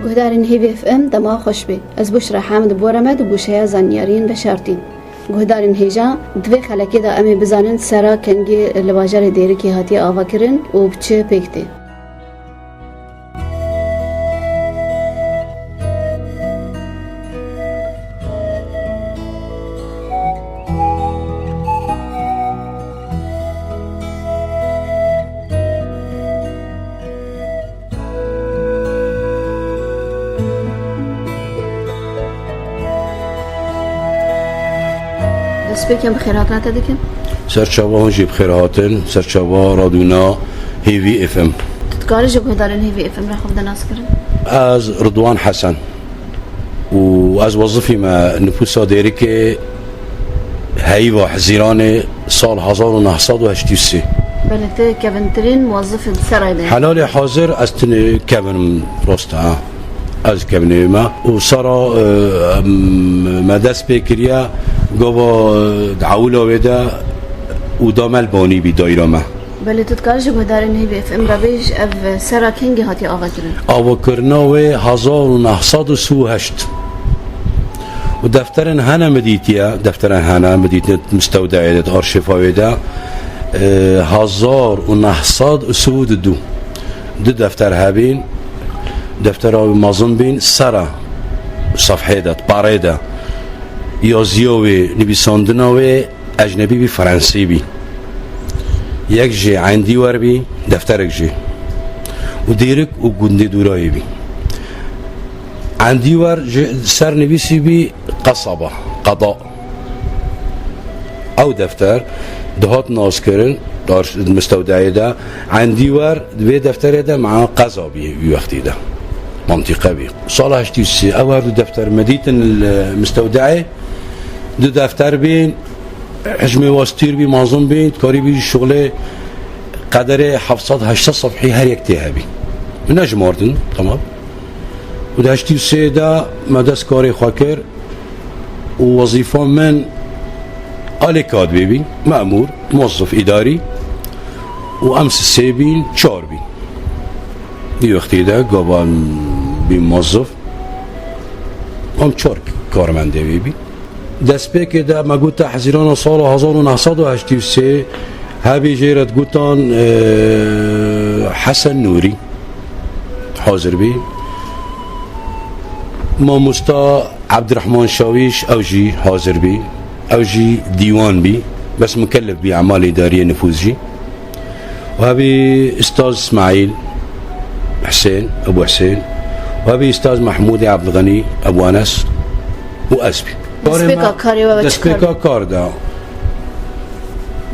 گهدارین هیوی اف ام دما خوش بی از بشرا حامد بورمد و بوشیا زانیارین بشارتین گهدارین هیجا دوی خلکی دا امی بزانن سرا کنگی لواجار دیری کی هاتی آوا کرن و بچه پیکتی سپیکم بخیرات نتا دکن؟ سرچاوا هنجی بخیراتن سرچاوا رادونا هیوی اف ام تتکاری جو گهدارین هیوی اف ام را خوب دناس کرن؟ از رضوان حسن و از وظیفی ما نفوسا دیری که هیوا حزیران سال 1983 بلته کبنترین موظف سرای ده حلال حاضر از تن کبنم راسته از کبنه ما و سارا مدست بکریا گوا دعولا ودا و دامل بانی بی دایره ما بله تتکاری جو گهدارین هیوی اف ام را بیش اف سرا کنگی هاتی آوا کرن آوا کرناوه 1938 و دفترن هنه مدیتیا دفترن هنه مدیتیا مستودعیت آرشیفاوی دا 1932 دو دفتر هبین دفتر های مازن بین سرا صفحه دا پاره دا یازیوی نویساندناوی اجنبی بی فرانسی بی یک جی عندی ور بی دفتر یک جی و دیرک و گنده دورایی بی عندی ور سر نویسی بی قصبه قضاء او دفتر دهات ناز کرن دار مستودعی دا عندی ور دوی دفتر دا مع قضا بی وقتی دا منطقه بی سال 83 او دو دفتر مدیتن المستودعی دو دفتر بین حجم واستیر بی منظم بین کاری بی شغل قدر 700-800 صفحی هر یک تیه بی نجماردن تمام و ده 83 دا مدست کاری خواکر و وظیفه من آلی کادبی بین مأمور موظف اداری و امس 3 بین 4 بین دی وقتی دا گابان بین موظف هم 4 کارمنده بین دست پیک دا ما گوتا حزیران سال 1983 هبی جیرت گوتان حسن نوری حاضر بی ما مستا عبدالرحمن شاویش اوجی حاضر بی اوجی دیوان بی بس مكلف بأعمال إدارية نفوذي وهبي أستاذ إسماعيل حسين أبو حسين وهبي أستاذ محمود عبد الغني أبو أنس وأسبي دسبيكا كار دا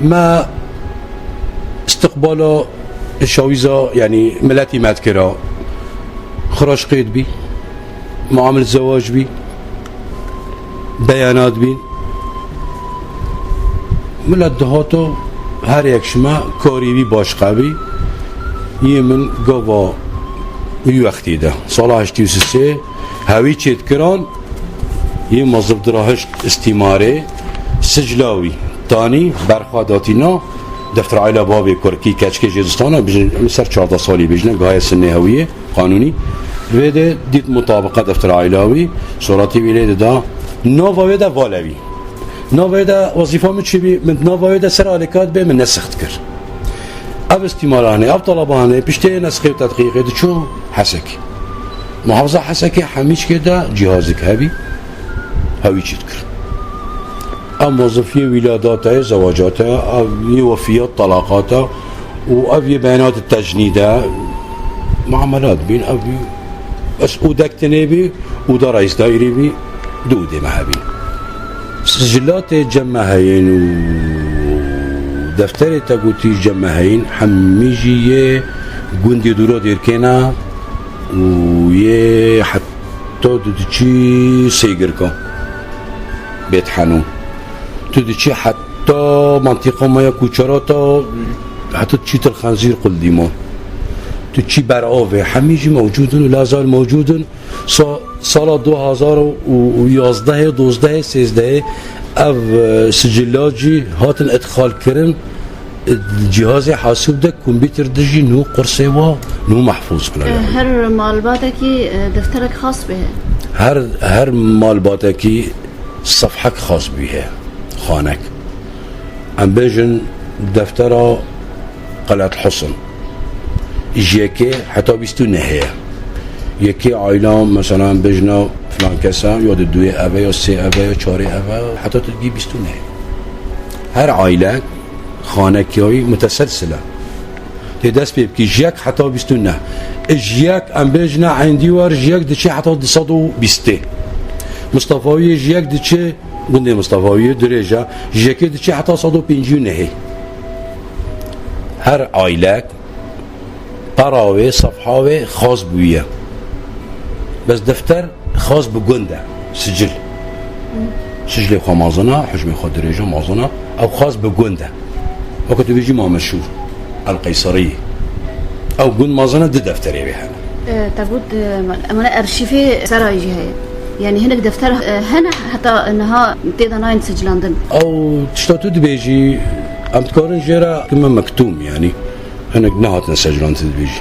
ما استقباله الشاويزة يعني ملاتي مذكرة خراج قيد بي معاملة زواج بي بيانات بي ملت دهاتو هر یک شما کاری بی باشقه بی یه من گوا یه وقتی ده سال 83 هاوی چید کران یه مذب دراهشت استیماره سجلاوی تانی برخواداتی نا دفتر عائله بابی کرکی کچک جزستانه بجن سر 14 سالی بجنه گاهی سنه هویه قانونی ویده دید مطابقه دفتر عائلاوی صورتی ویلیده دا نووا ویده والوی نوایده وظیفه من چی بی من نوایده سر آلیکات به من نسخت کرد. اب استعمارانه اب طلبانه پیشته نسخه و تدقیقه ده چون حسکی محافظه حسکی همیشه که ده جهازی که هبی هوی چید کرد. ام وظیفه ولادات زواجات ام وفیات طلاقات و ابی بیانات التجنیده معاملات بین ابی بس او دکتنه بی او دا رئیس دایری بی دوده مهبی. سجلات جمعهين ودفتر تاقوتي جمعهين حميجي قندي دورو ديركينا ويه حتى دودشي سيقركا بيت حانون دودشي حتى منطقة مايا كوچاراتا حتى تشيت الخنزير قل ديما تشي برعوه حميجي موجودن ولا زال موجودن سال 2011 12 13 او سجلات جی هاتن ادخال کرن جهاز حاسوب ده كمبيوتر دجي نو قرصي وا نو محفوظ كلا هر مالباتكي دفترك خاص به هر مالباتكي صفحك خاص بها خانك ام بيجن دفتر قلعة الحصن يجيكي حتى بيستو نهاية يكي عائلة مثلا بجنا فلان كسا يود الدوية أبا يا سي أبا يا چاري أبا حتى تلقي بيستو نهاية هر عائلة خانكيوي متسلسلة تدس بيبكي جيك حتى بيستو نهاية جيك ام بجنا عندي ور جيك دشي حتى دصادو بيستي مصطفاوي جيك دشي قلنا مصطفاوي درجة جيك دشي حتى صادو بينجيو نهاية هر عائلة قراوي صفحاوي خاص بويا بس دفتر خاص بجنده سجل خو مازنا حجم خو درجه مازنا او خاص بجنده وكنت بيجي ما مشهور القيصريه او جند مازنا دي دفتري بها تقول انا ارشيفي سرايجي هي يعني هناك دفتر هنا حتى انها تقدر ناين سجلاندن او تشتاتو بيجي ام تكون جرا كما مكتوم يعني هناك نهات سجلاندن بيجي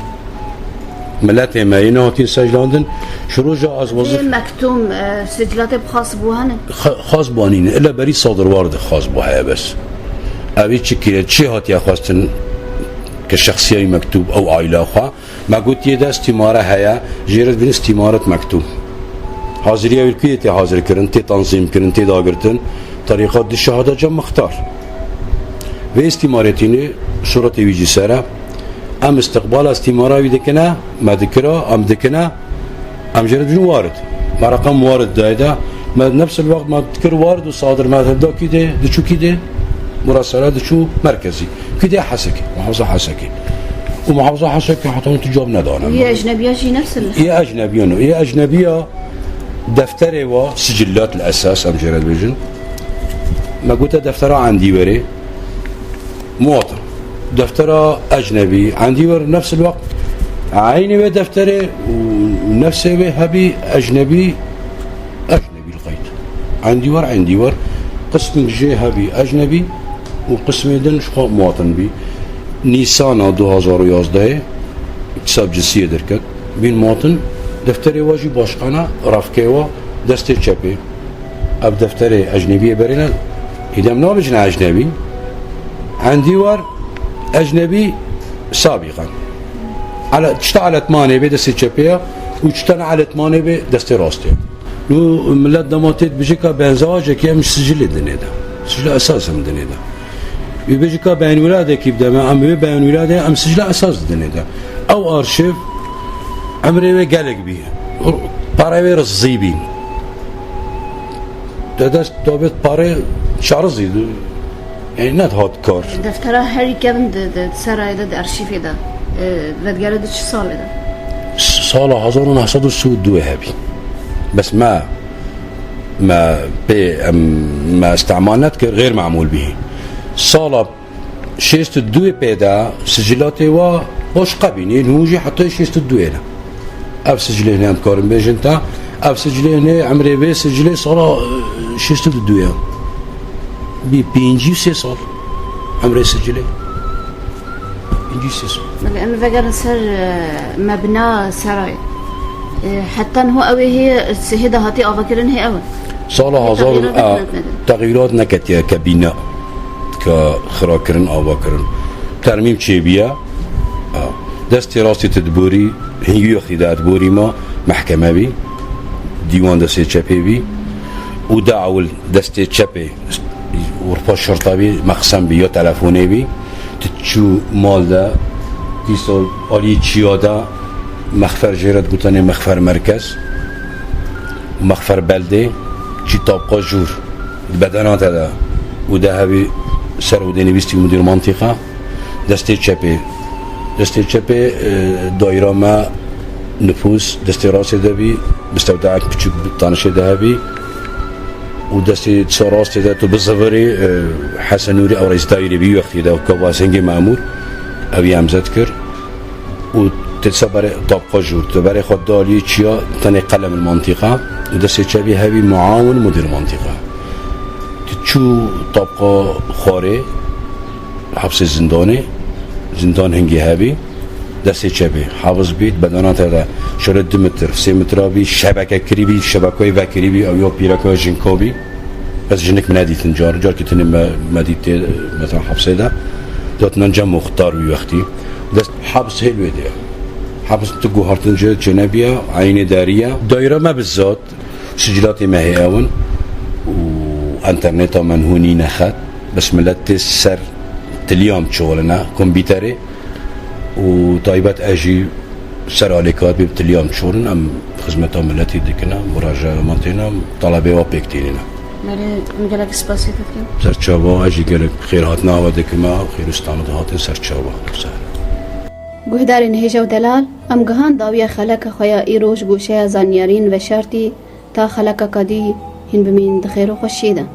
ملاتي ما ينهاتين سجلاندن شروجا از وظيفه مكتوم سجلات خاص بوهن خاص بوانين الا بري صادر وارد خاص بوها بس ابي تشكي تشي هات يا خاصتن كشخصيه مكتوب او عائله خا ما قلت يدا استماره هيا جيرت بين استماره مكتوب حاضريه بالكيتي حاضر كرنت تنظيم كرنت داغرتن طريقه الشهاده جم مختار و استمارتيني صوره ويجي سرا ام استقبال استماره ويدكنا ما ذكره ام دكنا ام جرد وارد ما رقم وارد دايدا ما نفس الوقت ما تذكر وارد وصادر ما تبدا كده دشو كده مراسلات دشو مركزي كده حسكي محافظه حسكي ومحافظه حسكي حتى تجاوب ندانا هي اجنبيه شي نفس هي اجنبيه هي اجنبيه دفتري وسجلات الاساس ام جرد بيجن ما قلت دفترها عندي وري مواطن دفترها اجنبي عندي ور نفس الوقت عيني بدفتري ونفسي بهبي اجنبي الغيت عندي ور قسم جي هبي اجنبي وقسم دن شخو مواطن بي نيسان 2011 اكتساب جنسيه دركت بين مواطن دفتري واجي باشقانا رافكيوا دستي تشابي اب دفتري اجنبيه برينا اذا منابجنا اجنبي عندي ور اجنبي سابقا على تشتا على 8 بدستي تشابيه وتشتا على 8 بدستي راستي نو ملات دماتيت بيجيكا بنزاجه كي مش سجل الدنيا ده سجل اساس من الدنيا ده بيجيكا بين ولاده كيف ده ام بين ولاده ام سجل اساس الدنيا ده او ارشيف عمري قالك بيه باري رزيبي ده توبت باري شارزي يعني نات هات كار دفترها هاري كابن ده سراي ده ارشيفي ده بدقالة شو صار ده صالة 1902 هابي بس ما استعمالات غير معمول به صالة شيست الدوي بيدا سجلاتي و باش قبيني نوجي حتى شيست الدوي له اب سجلي هنا مكارم بيجنتا اب سجلي هنا عمري بي سجلي صالة شيست الدوي بي بينجي سي صال عمري سجلي بينجي سي صال لأنه فقر سر مبنى سراي حتى هو قوي هي السهيدة هاتي أفكرن هي أول صالة هزار تغييرات نكتيا كبناء كخراكرن أفكرن ترميم تشيبيا دستي راسي تدبوري هي يخي تدبوري ما محكمة بي ديوان دستي تشابي بي ودعول دستي تشابي ورفا الشرطة بي مقسم بي يا تلفوني بي تتشو مال دا كيسو آلي تشيادا مخفر جيرت قلتاني مخفر مركز ومخفر بلده چي طابقا جور البدنات هذا وده هبي سر وديني بيستي مدير منطقة دستي تشابي دائرة ما نفوس دستي راسي دبي بستودعك بچوك طانشي دهبي ودستي تصراسي ده تبصفري حسن نوري او رئيس دائري بيو اختي ده وكواسنجي مامور او يامزدكر وتتصبر طابقة جور تبري خد دالي تشيا تاني قلم المنطقة ودستي تشابي هبي معاون مدير منطقة تشو طابقة خاري حبس زندان هنگی هبی دست چپی حافظ بید بدانات دا شرد 2 متر 3 متر بی شبکه کری بی شبکه وکری بی او یا پیرکه جنکو بی بس جنک من ندیتن جار کتنی مدیت مثلا حبسه دا داتنان جا مختار بی وقتی دست حبس هلوه ده حبس تو گوهارتن جا جنبیه عین داریه دایره ما بالذات سجلات ما هي اون و انترنت منهوني نخد بس ملت سر تليام شغلنا كمبيوتري وطيبات اجي سر عليكات بتليام شغلن ام خدمت ملتي دكنا مراجعه ماتينا طلبه وبيكتينا مالی مجلك سپاسی تکیم سرچاوا اجي قالك خيراتنا ودكما خير استعمال هاتن سرچاوا گهدارین هیجا و دلال ام گهان داویا خلق خویا ایروش گوشه زانیارین و شرطی تا خلق کدی هن بمین دخیر و خوشیده